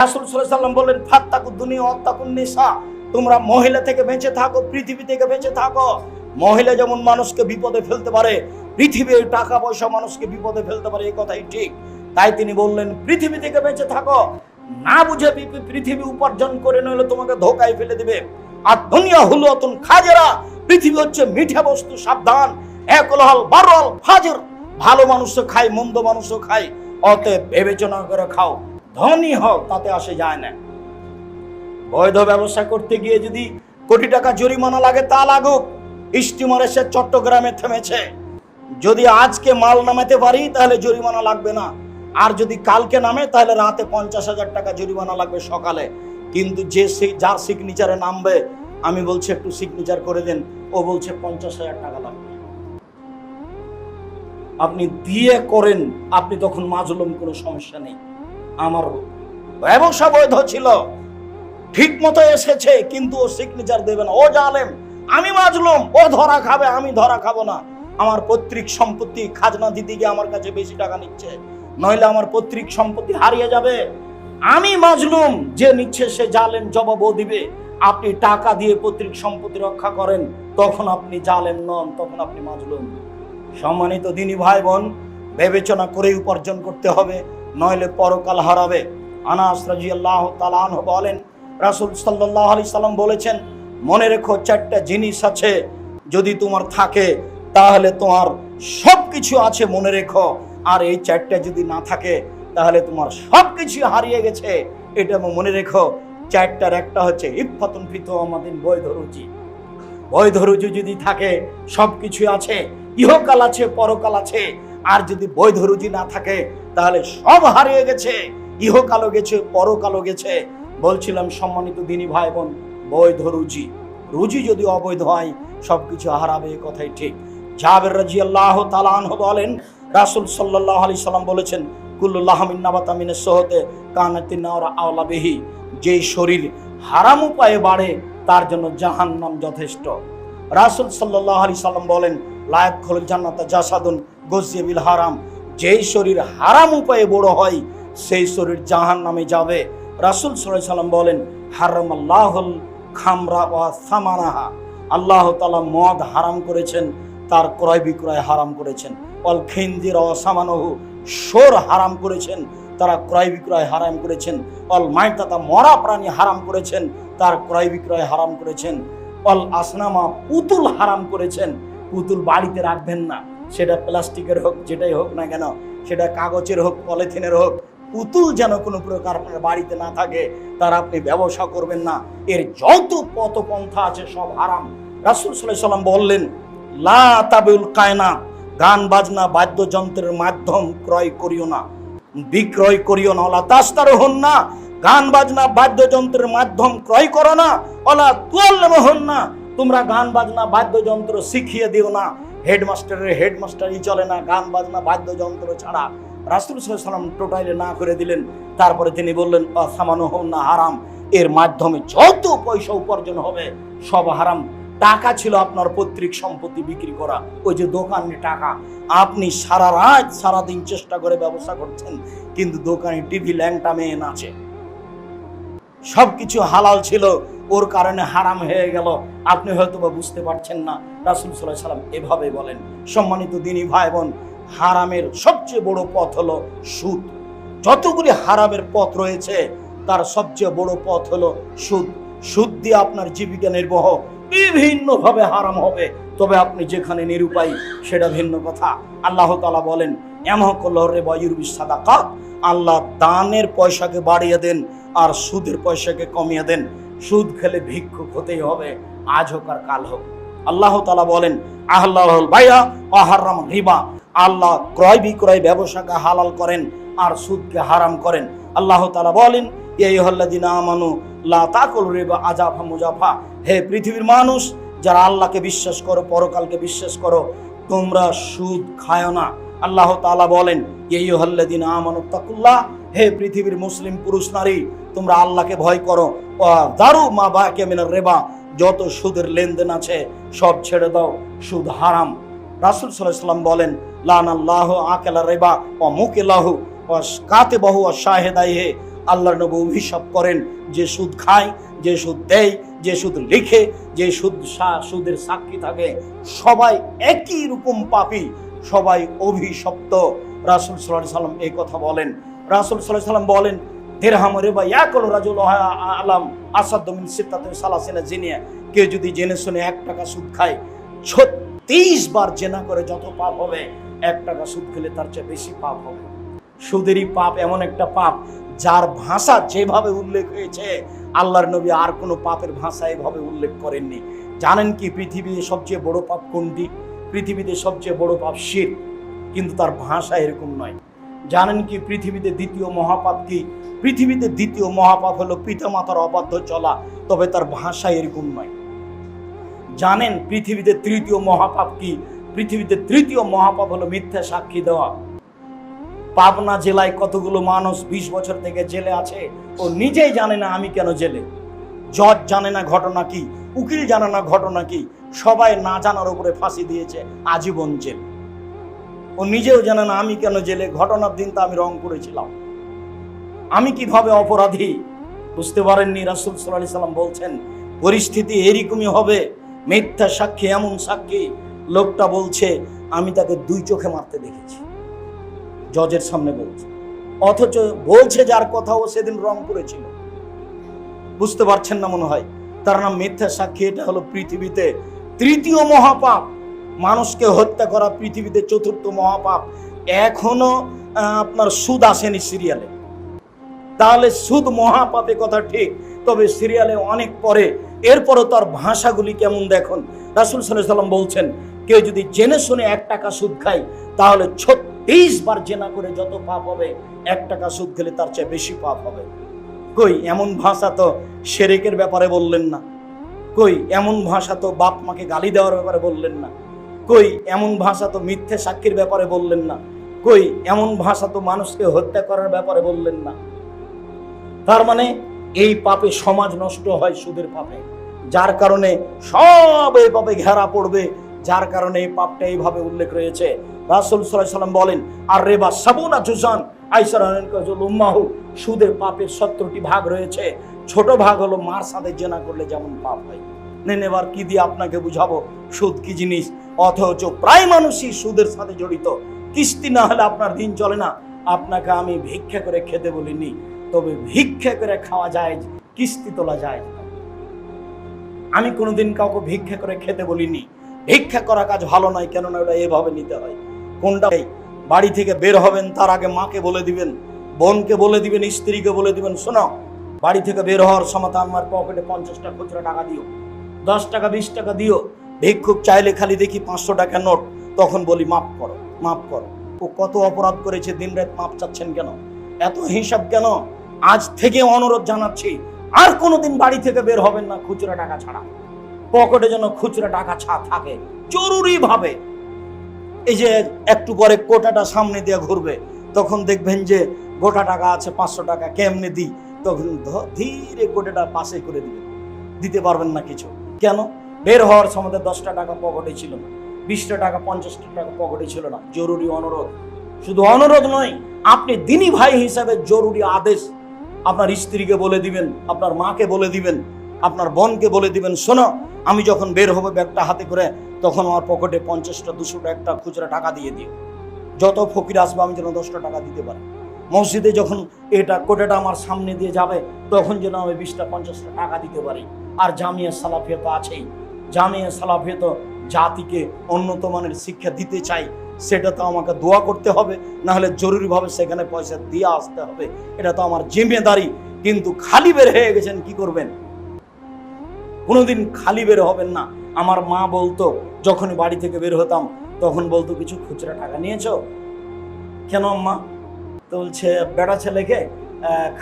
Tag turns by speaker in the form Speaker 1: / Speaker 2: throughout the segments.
Speaker 1: রাসূল সাল্লাল্লাহু আলাইহি ওয়াসাল্লাম বললেন, ফাত্তাকুদ দুনিয়া ওয়াত্তাকুন নিসা, তোমরা মহিলা থেকে বেঁচে থাকো, পৃথিবী থেকে বেঁচে থাকো। মহিলা যেমন মানুষকে বিপদে ফেলতে পারে, পৃথিবীর টাকা পয়সা মানুষকে বিপদে ফেলতে পারে, এই কথাই ঠিক। তাই তিনি বললেন, পৃথিবী থেকে বেঁচে থাকো। না বুঝে পৃথিবী উপার্জন করে নইলে তোমাকে ধোকায় ফেলে দিবে। আর দুনিয়া হুলুয়াতুন খাজরা, পৃথিবী হচ্ছে মিঠা বস্তু, সাবধান। একলহল বারল ফাজর, ভালো মানুষও খায়, মন্দ মানুষও খায়, অতএব বিবেচনা করে খাও। ধনী হও তাতে আসে যায় না। বৈধ ব্যবসা করতে গিয়ে যদি কোটি টাকা জরিমানা লাগে তা লাগুক। স্টিমার এসে চট্টগ্রামে থেমেছে, যদি আজকে মাল নামাতে পারি তাহলে জরিমানা লাগবে না, আর যদি কালকে নামে তাহলে রাতে 50,000 টাকা জরিমানা লাগবে সকালে। কিন্তু যার সিগনেচারে নামবে, আমি বলছি একটু সিগনেচার করে দেন, ও বলছে 50,000 টাকা লাগবে। আপনি দিয়ে করেন, আপনি তখন মাজলুম, কোনো সমস্যা নেই। আমার ব্যবসা বৈধ ছিল, ঠিক মতো এসেছে, কিন্তু ও সিগনেচার দেবে না, ও জালেম, আমি মাজলুম, ও ধরা খাবে, আমি ধরা খাবো না। আমার পৈতৃক সম্পত্তি খাজনা দিতে গিয়ে আমার কাছে বেশি টাকা নিচ্ছে, নইলে আমার পৈতৃক সম্পত্তি হারিয়ে যাবে। আমি মাজলুম, যে নিচ্ছে সে জালেম, জবাবও দিবে। আপনি টাকা দিয়ে পৈতৃক সম্পত্তি রক্ষা করেন, তখন আপনি জালেম নন, তখন আপনি মাজলুম। সম্মানিত দিনী ভাই বোন, বিবেচনা করেই উপার্জন করতে হবে, নইলে পরকাল হারাবে। আনাস রাদিয়াল্লাহু তাআলা আনহু বলেন, রাসূল সাল্লাল্লাহু আলাইহি সাল্লাম বলেছেন, মনে রেখো 4টা জিনিস আছে, যদি তোমার থাকে তাহলে তোমার সবকিছু আছে, মনে রেখো। আর এই 4টা যদি না থাকে তাহলে তোমার সবকিছু হারিয়ে গেছে, এটা মনে রেখো। 4টার একটা হচ্ছে ইফাতুন ফি তাওমাতিন, বৈধ রুজি। বৈধ রুজি যদি থাকে সবকিছু আছে, ইহকাল আছে, পরকাল আছে। আর যদি বৈধ রুজি না থাকে তাহলে সব হারিয়ে গেছে, ইহকালও গেছে, পরকালও গেছে। বলছিলাম সম্মানিত দিনী ভাই বোন, বৈধ রুজি, রুজি যদি অবৈধ হয় সবকিছু হারাবে, এই কথাই ঠিক। জাবের রাদিয়াল্লাহু তাআলা আনহু বলেন, রাসূল সাল্লাল্লাহু আলাইহি সাল্লাম বলেছেন, কুল্লু লাহমিন নাবাতা মিনাস সুহতে কানাতিন নারা আওলা বিহি, যেই শরীর হারাম উপায়ে বাড়ে তার জন্য জাহান্নাম যথেষ্ট। রাসূল সাল্লাল্লাহু আলাইহি সাল্লাম বলেন, লা ইয়াদখুলুল জান্নাতা জাসাদুন গুযিয়া বিল হারাম, যেই শরীর হারাম উপায়ে বড় হয় সেই শরীর জাহান্নামে যাবে। রাসূল সাল্লাল্লাহু আলাইহি সাল্লাম বলেন, হারামাল্লাহুল খামরা ওয়া সামানাহা, আল্লাহ তাআলা মদ হারাম করেছেন, তার ক্রয় বিক্রয় হারাম করেছেন। ওয়াল খিনজির ওয়া সামানুহু, শুয়োর হারাম করেছেন, তারা ক্রয় বিক্রয় হারাম করেছেন। ওয়াল মাইতাতা, মরা প্রাণী হারাম করেছেন, তার ক্রয় বিক্রয় হারাম করেছেন। ওয়াল আসনামা, পুতুল হারাম করেছেন, পুতুল বাড়িতে রাখবেন না, সেটা প্লাস্টিকের হোক, যেটাই হোক না কেন, সেটা কাগজের হোক, পলিথিনের হোক, পুতুল যেন কোনো প্রকার আপনার বাড়িতে না থাকে, তার আপনি ব্যবসা করবেন না। এর যত পথ পন্থা আছে সব হারাম। রাসূল সাল্লাল্লাহু আলাইহি সাল্লাম বললেন, লা তাবিউল কায়না, গান বাজনা বাদ্যযন্ত্রের মাধ্যম ক্রয় করিও না, বিক্রয় করিও না। ওলা তাস্তারুহুন না, গান বাজনা বাদ্যযন্ত্রের মাধ্যম ক্রয় করো না। ওলা তুআল্লিমুহুন না, তোমরা গান বাজনা বাদ্যযন্ত্র শিখিয়ে দিও না। হেডমাস্টারের হেডমাস্টারই চলে না গান বাজনা বাদ্যযন্ত্র ছাড়া। রাসূল সাল্লাল্লাহু আলাইহি সাল্লাম টোটালি না করে দিলেন। তারপরে তিনি বললেন, সামানুহুন না হারাম, এর মাধ্যমে যত পয়সা উপার্জন হবে সব হারাম। টাকা ছিল আপনার পৈতৃক সম্পত্তি বিক্রি করা, ওই যে দোকানে টাকা, আপনি সারা রাত সারাদিন চেষ্টা করে ব্যবসা করছেন, কিন্তু দোকানে টিভি ল্যাংটা মেয়ে নাচে, সবকিছু হালাল ছিল, ওর কারণে হারাম হয়ে গেল। আপনি হয়তো বা বুঝতে পারছেন না। রাসূল সাল্লাল্লাহু আলাইহি সাল্লাম এভাবে বলেন। সম্মানিত দিনী ভাই বোন, হারামের সবচেয়ে বড় পথ হলো সুদ। যতগুলি হারামের পথ রয়েছে তার সবচেয়ে বড় পথ হলো সুদ। সুদ দিয়ে আপনার জীবিকা নির্বাহ বিভিন্নভাবে হারাম হবে, তবে আপনি যেখানে নিরুপায় সেটা ভিন্ন কথা। আল্লাহ তাআলা বলেন, ইয়ামহাকুল্লাহু রিবা ওয়ায়ুরবিস সাদাকাত, আল্লাহ দানের পয়সাকে বাড়িয়ে দেন আর সুদের পয়সাকে কমিয়ে দেন। সুদ খেলে ভিক্ষুক হতেই হবে, আজ হোক আর কাল হোক। আল্লাহ তাআলা বলেন, আহলাল বাইয়া ওয়া হারাম রিবা, আল্লাহ ক্রয় বিক্রয় ব্যবসাকে হালাল করেন আর সুদকে হারাম করেন। আল্লাহ তাআলা বলেন, ইয়া আইয়ুহাল্লাযিনা আমানু লা তাকুলু রিবা আজাফা মুজাফা, হে পৃথিবীর মানুষ যারা আল্লাহকে বিশ্বাস করো, পরকালকে বিশ্বাস করো, তোমরা সুদ খায়ো না। আল্লাহ তাআলা বলেন, ইয়া আইয়ুহাল্লাযিনা আমানু তাকুল্লাহ, হে পৃথিবীর মুসলিম পুরুষ নারী তোমরা আল্লাহকে ভয় করো। ওয়া দারু মা বাকিয়া মিনার রিবা, যত সুদের লেনদেন আছে সব ছেড়ে দাও, সুদ হারাম। রাসূল সাল্লাল্লাহু আলাইহি সাল্লাম বলেন, লানাল্লাহু আকালা রিবা ওয়া মুকিলাহু ওয়া কাতিবাহু ওয়া শাহিদাইহি, আল্লাহর নবী অভিশাপ করেন যে সুদ খায়, যে সুদ দেয়, যে সুদ লিখে, যে সুদের সাক্ষী থাকে, সবাই একই রকম পাপী, সবাই অভিশপ্ত। রাসূল সাল্লাল্লাহু আলাইহি সাল্লাম এই কথা বলেন। রাসূল সাল্লাল্লাহু আলাইহি সাল্লাম বলেন, দিরহাম রিবা ইয়াকুল রাজুল আলাম আসাদু মিন সিত্তাতি সালাসিনা জিনিয়া, কেউ যদি জেনে শুনে 1 টাকা সুদ খায়, 36 বার জেনা করে যত পাপ হবে, 1 টাকা সুদ খেলে তার চেয়ে বেশি পাপ হবে। সুদেরই পাপ এমন একটা পাপ যার ভাষা যেভাবে উল্লেখ হয়েছে, আল্লাহর নবী আর কোনো পাপের ভাষা এভাবে উল্লেখ করেননি। জানেন কি পৃথিবীতে সবচেয়ে বড় পাপ কোনটি? পৃথিবীতে সবচেয়ে বড় পাপ শিরক, কিন্তু তার ভাষা এরকম নয়। জানেন কি পৃথিবীতে দ্বিতীয় মহাপাপ কি? পৃথিবীতে দ্বিতীয় মহাপাপ হলো পিতামাতার অবাধ্য চলা, তবে তার ভাষা এরকম নয়। জানেন পৃথিবীতে তৃতীয় মহাপাপ কি? পৃথিবীতে তৃতীয় মহাপাপ হলো মিথ্যা সাক্ষী দেওয়া। পাবনা জেলায় কতগুলো মানুষ 20 বছর থেকে জেলে আছে, ও নিজেই জানে না আমি কেন জেলে। জজ জানে না ঘটনা কি, উকিল জানে না ঘটনা কি, সবাই না জানার উপরে ফাঁসি দিয়েছে আজীবন জেল। ও নিজেও জানে না আমি কেন জেলে, ঘটনার দিন তো আমি রংপুরে ছিলাম, আমি কিভাবে অপরাধী বুঝতে পারেননি। রাসূল সাল্লাল্লাহু আলাইহি সাল্লাম বলছেন পরিস্থিতি এরকমই হবে। মিথ্যা সাক্ষী, এমন সাক্ষী লোকটা বলছে আমি তাকে 2 চোখে মারতে দেখেছি, জজের সামনে বলছে, অথচ বলছে যার কথা ও সেদিন রংপুরে ছিল। বুঝতে পারছেন না মনে হয়? তার নাম মিথ্যা সাক্ষী। এটা হলো পৃথিবীতে তৃতীয় মহাপাপ। মানুষকে হত্যা করা পৃথিবীতে 4র্থ মহাপাপ। এখনো আপনার সুদ আসেনি সিরিয়ালে, তাহলে সুদ মহাপাপে কথা ঠিক, তবে সিরিয়ালে অনেক পরে। এরপরও তার ভাষাগুলি কেমন দেখুন। রাসূল সাল্লাল্লাহু আলাইহি সাল্লাম বলছেন কেউ যদি জেনে শুনে 1 টাকা সুদ খায়, তাহলে 36 বার জেনা করে যত পাপ হবে, 1 টাকা সুদ খেলে তার চেয়ে বেশি পাপ হবে। কই এমন ভাষা তো শিরকের ব্যাপারে বললেন না, কই এমন ভাষা তো বাপ মাকে গালি দেওয়ার ব্যাপারে বললেন না, কই এমন ভাষা তো মিথ্যে সাক্ষীর ব্যাপারে বললেন না, কই এমন ভাষা তো মানুষকে হত্যা করার ব্যাপারে বললেন না। তার মানে এই পাপে সমাজ নষ্ট হয়, সুদের পাপে, যার কারণে সব এই পাপে ঘেরা পড়বে, যার কারণে এই পাপটা এইভাবে উল্লেখ রয়েছে। রাসূল সাল্লাল্লাহু আলাইহি সাল্লাম বলেন আর রিবা সাবুনা জুজান আইসারানকাজুলুম্মাহু, সুদের পাপের 70টি ভাগ রয়েছে। ছোট ভাগ হলো মার সাথে জেনা করলে যেমন পাপ হয়। নেন এবার কি দিয়ে আপনাকে বুঝাবো সুদ কি জিনিস, অথচ প্রায় মানুষই সুদের সাথে জড়িত। কিস্তি না হলে আপনার দিন চলে না। আপনাকে আমি ভিক্ষা করে খেতে বলিনি, তবে ভিক্ষা করে খাওয়া যায়, কিস্তি তোলা যায়। আমি কোনোদিন কাউকে ভিক্ষা করে খেতে বলিনি। ভিক্ষা করা কাজ ভালো নয়, কেননা ওটা এভাবে নিতে হয়। কোনটা? বাড়ি থেকে বের হবেন তার আগে মাকে বলে দিবেন, বোনকে বলে দিবেন, স্ত্রীকে বলে দিবেন, শোনো বাড়ি থেকে বের হওয়ার সময় আমার পকেটে 50টা খুচরা টাকা দিও, 10 টাকা 20 টাকা দিও। ভিক্ষুক চাইলে খালি দেখি 500 টাকা নোট, তখন বলি মাফ করো, মাফ করো। ও কত অপরাধ করেছে, দিন রাত মাপ চাচ্ছেন কেন? এত হিসাব কেন? আজ থেকে অনুরোধ জানাচ্ছি, আর কোনোদিন বাড়ি থেকে বের হবেন না খুচরা টাকা ছাড়া। পকেটে যেন খুচরা টাকা থাকে জরুরি ভাবে। এই যে একটু পরে কোটাটা সামনে দিয়ে ঘুরবে, তখন দেখবেন যে গোটা টাকা আছে 500 টাকা, কেমনে দিই? তখন ধীরে কোটাটা পাশে করে দিবেন, দিতে পারবেন না কিছু। কেন? বের হওয়ার সময় 10টা টাকা পকেটে ছিল না, 20টা টাকা 50টা টাকা পকেটে ছিল না। জরুরি অনুরোধ, শুধু অনুরোধ নয়, আপনি দিনী ভাই হিসাবে জরুরি আদেশ আপনার স্ত্রীকে বলে দিবেন, আপনার মাকে বলে দিবেন, আপনার বোনকে বলে দিবেন, শোনো আমি যখন বের হবো ব্যাগটা হাতে করে, তখন আমার পকেটে 50টা 200টা একটা খুচরা টাকা দিয়ে দিও। যত ফকির আসবে আমি যেন 10টা টাকা দিতে পারি। মসজিদে যখন এটা কোটাটা আমার সামনে দিয়ে যাবে, তখন যেন আমি 20টা 50টা টাকা দিতে পারি। আর জামিয়া সালাফিয়া তো আছেই। জামিয়া সালাফিয়া তো জাতিকে উন্নত মানের শিক্ষা দিতে চাই, সেটা তো আমাকে দোয়া করতে হবে, না হলে জরুরিভাবে সেখানে পয়সা দিয়ে আসতে হবে। এটা তো আমার জিম্মেদারি। কিন্তু খালি বের হয়ে গেছেন, কি করবেন? কোনোদিন খালি বের হবেন না। আমার মা বলতো, যখনই বাড়ি থেকে বের হতাম তখন বলতো কিছু খুচরা টাকা নিয়েছো? কেন আম্মা? তো বলছে বেটা ছেলেকে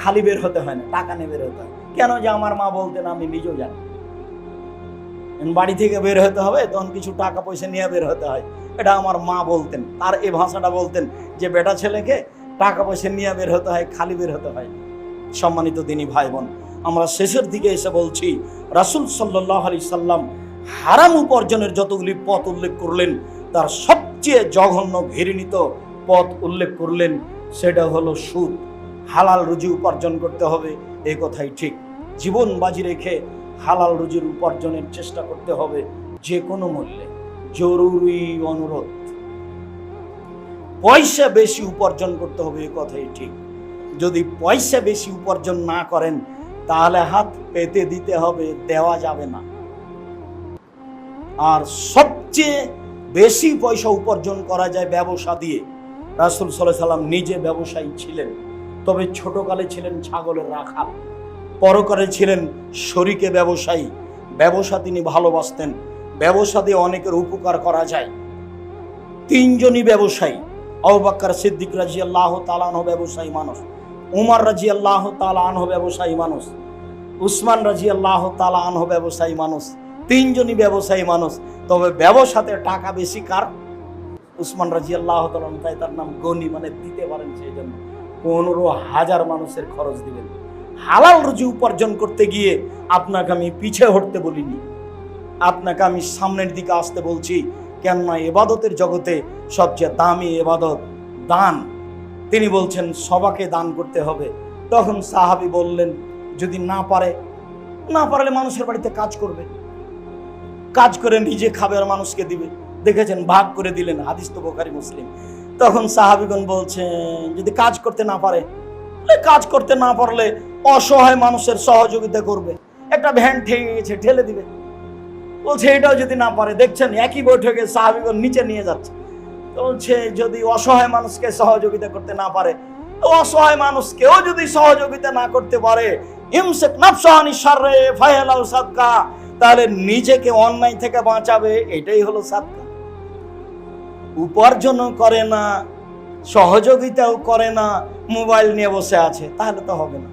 Speaker 1: খালি বের হতে হয় না, টাকা নিয়ে বের হতে হয়। কেন? যে আমার মা বলতেন, আমি নিজেও জানি, বাড়ি থেকে বের হতে হবে তখন কিছু টাকা পয়সা নিয়ে বের হতে হয়। এটা আমার মা বলতেন, আর এই ভাষাটা বলতেন যে বেটা ছেলেকে টাকা পয়সা নিয়ে বের হতে হয়, খালি বের হতে হয়। সম্মানিত দিনী ভাই বোন, আমরা শেষের দিকে এসে বলছি, রাসূল সাল্লাল্লাহু আলাইহি সাল্লাম হারাম উপার্জনের যতগুলি পথ উল্লেখ করলেন, তার সবচেয়ে জঘন্য ঘৃণিত পথ উল্লেখ করলেন, সেটা হলো সুদ। হালাল রুজি উপার্জন করতে হবে, এই কথাই ঠিক। জীবন বাজি রেখে হালাল রুজির উপার্জনের চেষ্টা করতে হবে যে কোনো মূল্যে। জরুরি অনুরোধ, পয়সা বেশি উপার্জন করতে হবে, এই কথাই ঠিক। যদি পয়সা বেশি উপার্জন না করেন তাহলে হাত পেতে দিতে হবে, দেওয়া যাবে না। আর সবচেয়ে বেশি পয়সা উপার্জন করা যায় ব্যবসা দিয়ে। রাসূল সাল্লাল্লাহু আলাইহি সাল্লাম নিজে ব্যবসায়ী ছিলেন, তবে ছোটকালে ছিলেন ছাগলের রাখাল, পরকালে ছিলেন শরিকে ব্যবসায়ী। ব্যবসা তিনি ভালোবাসতেন, ব্যবসা দিয়ে অনেকের উপকার করা যায়। তিনজনই ব্যবসায়ী, আবু বকর সিদ্দিক রাদিয়াল্লাহু তাআলা আনহু ব্যবসায়ী মানুষ, উমর রাদিয়াল্লাহু তাআলা আনহু ব্যবসায়ী মানুষ, উসমান রাদিয়াল্লাহু তাআলা আনহু ব্যবসায়ী মানুষ। তিনজনই ব্যবসায়ী মানুষ, তবে ব্যবসাতে টাকা বেশি কার? উসমান রাদিয়াল্লাহু তাআলা আনহু, তাই তার নাম গনি, মানে দিতে পারেন, সেই জন্য 15,000 মানুষের খরচ দিবেন। হালাল রুজি উপার্জন করতে গিয়ে আপনাকে আমি পিছে হটতে বলিনি, আপনাকে আমি সামনের দিকে আসতে বলছি। কেননা ইবাদতের জগতে সবচেয়ে দামি ইবাদত দান। তিনি বলছেন সবাকে দান করতে হবে। তখন সাহাবী বললেন, যদি না পারলে মানুষের বাড়িতে কাজ করবে, কাজ করে নিজে খাবে আর মানুষকে দিবে। দেখেছেন, ভাগ করে দিলেন, হাদিস তো বুখারী মুসলিম। তখন সাহাবীগণ বলছেন, যদি কাজ করতে না পারলে অসহায় মানুষের সহযোগিতা করবে, একটা ভ্যান ঠেকে গেছে ঠেলে দিবে। বলছে এটাও যদি না পারে, দেখছেন একই বৈঠকে সাহাবীগণ নিচে নিয়ে যাচ্ছে। বলছে যদি অসহায় মানুষকে সহযোগিতা করতে না পারে, অসহায় মানুষকেও যদি সহযোগিতা না করতে পারে, ইমসিক নাফসাহু আনিশ শাররি ফায়ালাউ সাদকা, তাহলে নিজেকে অন্যায় থেকে বাঁচাবে, এটাই হলো সাদকা। উপার্জনও করে না, সহযোগিতাও করে না, মোবাইল নিয়ে বসে আছে, তাহলে তো হবে না।